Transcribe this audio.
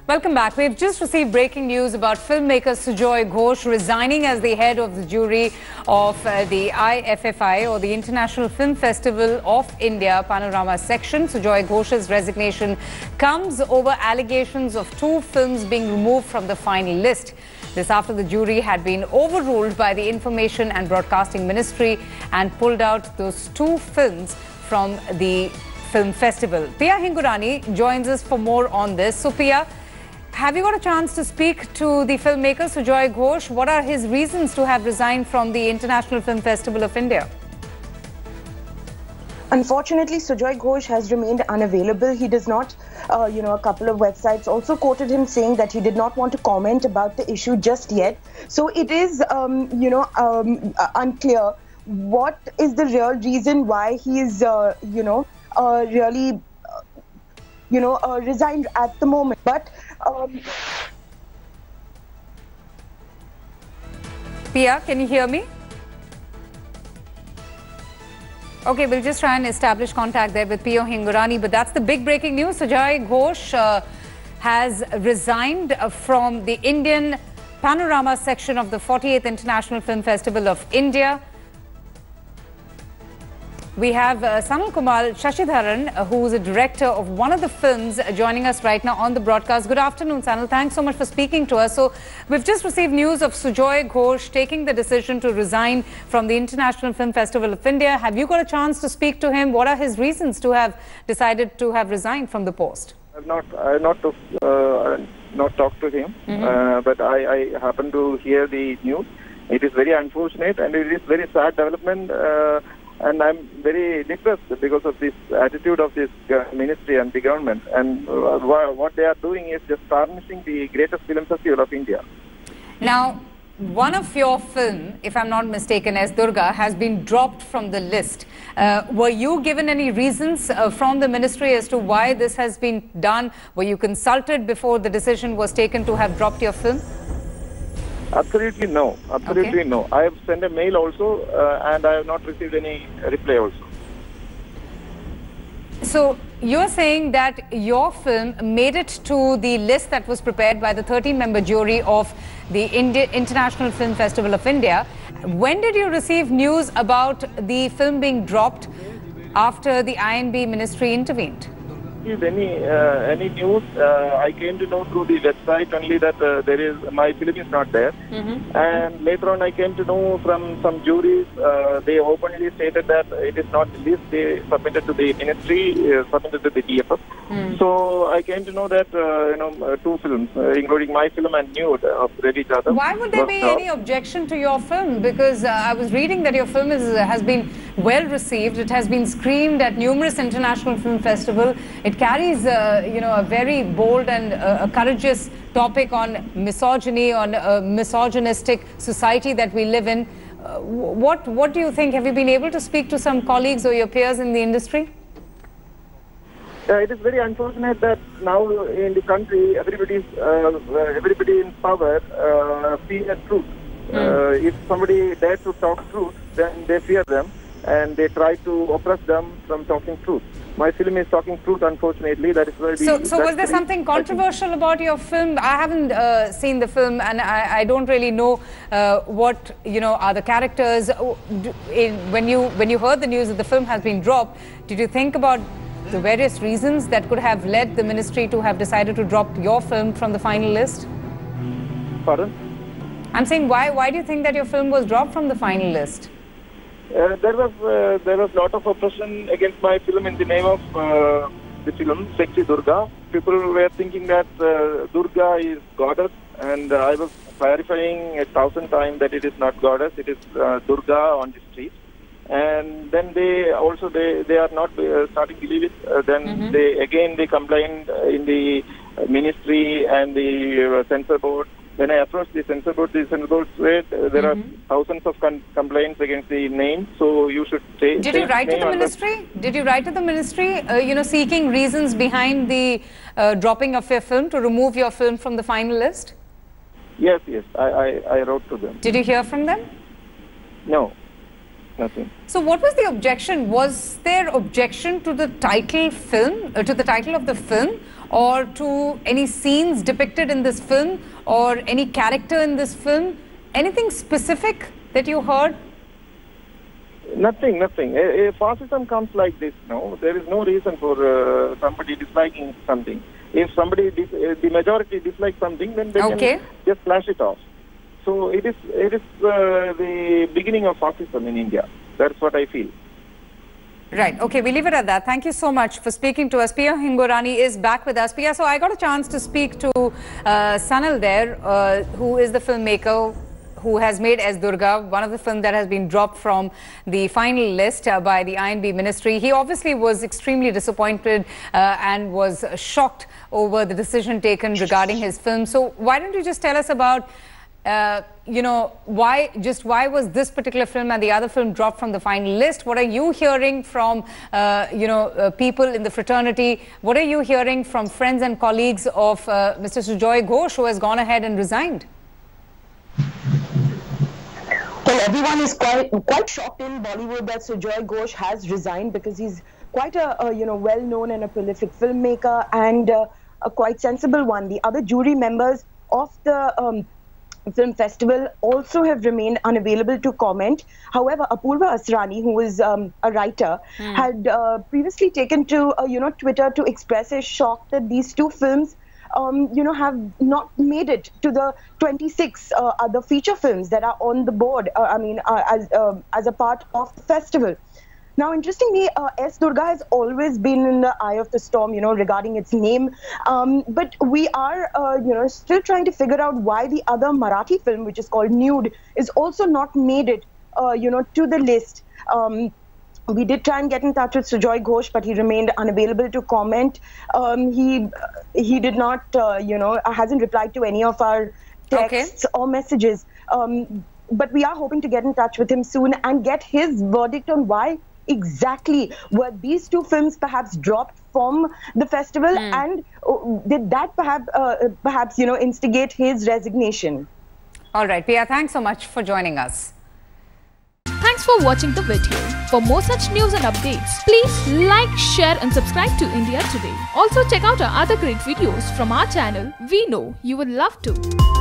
Welcome back. We've just received breaking news about filmmaker Sujoy Ghosh resigning as the head of the jury of the IFFI, or the International Film Festival of India Panorama section. Sujoy Ghosh's resignation comes over allegations of 2 films being removed from the final list. This after the jury had been overruled by the Information and Broadcasting Ministry and pulled out those 2 films from the film festival. Pia Hingurani joins us for more on this. So Pia, have you got a chance to speak to the filmmaker Sujoy Ghosh? What are his reasons to have resigned from the International Film Festival of India? Unfortunately, Sujoy Ghosh has remained unavailable. He does not, a couple of websites also quoted him saying that he did not want to comment about the issue just yet. So it is, unclear what is the real reason why he is, resigned at the moment. But Pia, can you hear me? Okay, we'll just try and establish contact there with Pia Hingurani. But that's the big breaking news. Sujoy Ghosh has resigned from the Indian Panorama section of the 48th International Film Festival of India. We have Sanal Kumar Shashidharan, who is a director of one of the films, joining us right now on the broadcast. Good afternoon, Sanal. Thanks so much for speaking to us. So we've just received news of Sujoy Ghosh taking the decision to resign from the International Film Festival of India. Have you got a chance to speak to him? What are his reasons to have decided to have resigned from the post? I have not talked to him, but I happen to hear the news. It is very unfortunate and it is very sad development. And I'm very depressed because of this attitude of this ministry and the government. And what they are doing is just tarnishing the greatest film festival of India. Now, one of your film, if I'm not mistaken, S Durga, has been dropped from the list. Were you given any reasons from the ministry as to why this has been done? Were you consulted before the decision was taken to have dropped your film? Absolutely no. Absolutely no. I have sent a mail also and I have not received any reply also. So you're saying that your film made it to the list that was prepared by the 13-member jury of the International Film Festival of India. When did you receive news about the film being dropped after the INB ministry intervened? Any news, I came to know through the website only that my film is not there. And later on I came to know from some juries, they openly stated that it is not the list they submitted to the ministry, submitted to the DFF. So I came to know that 2 films, including my film and Nude of Ready Jadhav. Why would there be any objection to your film? Because I was reading that your film has been well received. It has been screened at numerous international film festivals. It carries, a very bold and a courageous topic on misogyny, on a misogynistic society that we live in. What do you think? Have you been able to speak to some colleagues or your peers in the industry? It is very unfortunate that now in the country, everybody in power fear truth. If somebody dares to talk truth, then they fear them and they try to oppress them from talking truth. My film is talking truth, unfortunately. That is why. So was there something controversial about your film? I haven't seen the film, and I don't really know what are the characters. When you heard the news that the film has been dropped, did you think about the various reasons that could have led the ministry to have decided to drop your film from the final list? Pardon? I'm saying why do you think that your film was dropped from the final list? There was a lot of oppression against my film in the name of the film Sexy Durga. People were thinking that Durga is goddess, and I was clarifying 1,000 times that it is not goddess, it is Durga on the street. And then they are not starting to believe it. Then they complained in the ministry and the censor board. When I approached the censor board said there are thousands of complaints against the name, so you should say. Did you write to the ministry? Did you write to the ministry, seeking reasons behind the dropping of your film, to remove your film from the final list? Yes, I wrote to them. Did you hear from them? No. Nothing. So what was the objection? Was there objection to the title film, to the title of the film, or to any scenes depicted in this film or any character in this film? Anything specific that you heard? Nothing. Fascism comes like this, no? There is no reason for somebody disliking something. If somebody, the majority dislikes something, then they can just flash it off. So it is the beginning of fascism in India. That's what I feel. Right. Okay, we leave it at that. Thank you so much for speaking to us. Pia Hingorani is back with us. Pia, so I got a chance to speak to Sanal there, who is the filmmaker who has made S Durga, one of the films that has been dropped from the final list by the INB ministry. He obviously was extremely disappointed and was shocked over the decision taken regarding his film. So why don't you just tell us about, you know, why was this particular film and the other film dropped from the final list? What are you hearing from, you know, people in the fraternity? What are you hearing from friends and colleagues of Mr. Sujoy Ghosh, who has gone ahead and resigned? Well, everyone is quite shocked in Bollywood that Sujoy Ghosh has resigned, because he's quite a you know, well-known and a prolific filmmaker, and a quite sensible one. The other jury members of the film festival also have remained unavailable to comment. However, Apurva Asrani, who is a writer, had previously taken to you know, Twitter to express his shock that these two films you know, have not made it to the 26 other feature films that are on the board, as a part of the festival. Now, interestingly, S Durga has always been in the eye of the storm, you know, regarding its name. But we are, you know, still trying to figure out why the other Marathi film, which is called Nude, is also not made it, you know, to the list. We did try and get in touch with Sujoy Ghosh, but he remained unavailable to comment. He did not, you know, hasn't replied to any of our texts or messages. But we are hoping to get in touch with him soon and get his verdict on why exactly were these two films perhaps dropped from the festival, and did that perhaps, you know, instigate his resignation. All right, Pia, thanks so much for joining us. Thanks for watching the video. For more such news and updates, please like, share and subscribe to India Today. Also check out our other great videos from our channel. We know you will love to.